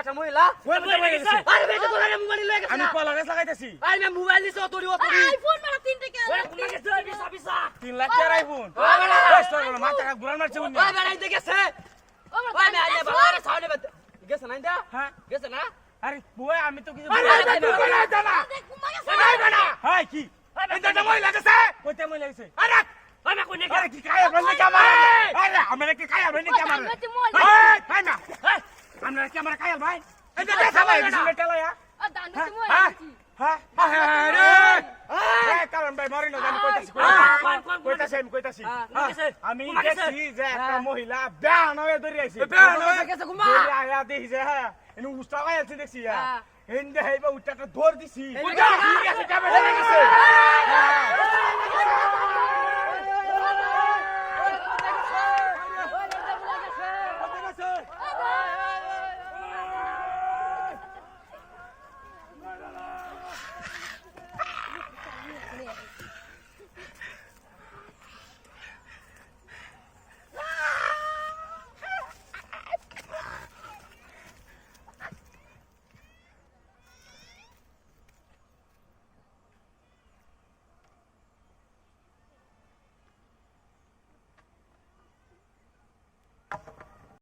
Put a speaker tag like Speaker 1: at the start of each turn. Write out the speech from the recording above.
Speaker 1: একটা মহিলা
Speaker 2: ওই মহিলা গেছে
Speaker 1: আরে বেটা তোরা মোবাইল লয়ে গেছে
Speaker 2: আমি কলা গাছ লাগাইতেছি
Speaker 1: আই না মোবাইল দিছ তোরি
Speaker 3: আইফোন মারা 3 টাকা
Speaker 1: ওরে কোন গেছে বিসা বিসা
Speaker 2: 3 লাখ টাকার আইফোন
Speaker 1: ওই বেটা
Speaker 2: বেশ তো মাথা ঘুরান মারছে উনি
Speaker 1: ওই বেটা ইতে গেছে ওই মে আইলে বালারে সাউন্ড গেছে না ইন্দা
Speaker 2: হ্যাঁ
Speaker 1: গেছে না
Speaker 2: আরে বুয়া আমি তো কিছু
Speaker 1: আরে তুই বলা জানা ওই বেটা
Speaker 2: হাই কি
Speaker 1: এটা মহিলা গেছে
Speaker 2: কইতে মই লাগছে
Speaker 1: আরে ওই মে কোন
Speaker 2: আরে কি খায় বন্ধ ক্যামেরা আরে আমরা কি খায় বন্ধ ক্যামেরা এই ভাই না আমরা ক্যামেরা খায় ভাই
Speaker 1: এটা দেখা ভাই
Speaker 2: বিশুলে টেলায়া
Speaker 3: দান বেশি মই
Speaker 2: হ্যাঁ আরে এই কারণ ভাই মরি না জানি কইতাছি কইতাছি আমি দেখছি যে একটা মহিলা ব্যান হয়ে ধরে আইছে
Speaker 1: ব্যান হয়ে গেছে কুমা
Speaker 2: ধরে আয়া দেখি যে হ্যাঁ এনু উস্তা আইছে দেখছি হেন্দে হেবা উটাটা ধর দিছি
Speaker 1: ঠিক আছে ক্যামেরা গেছে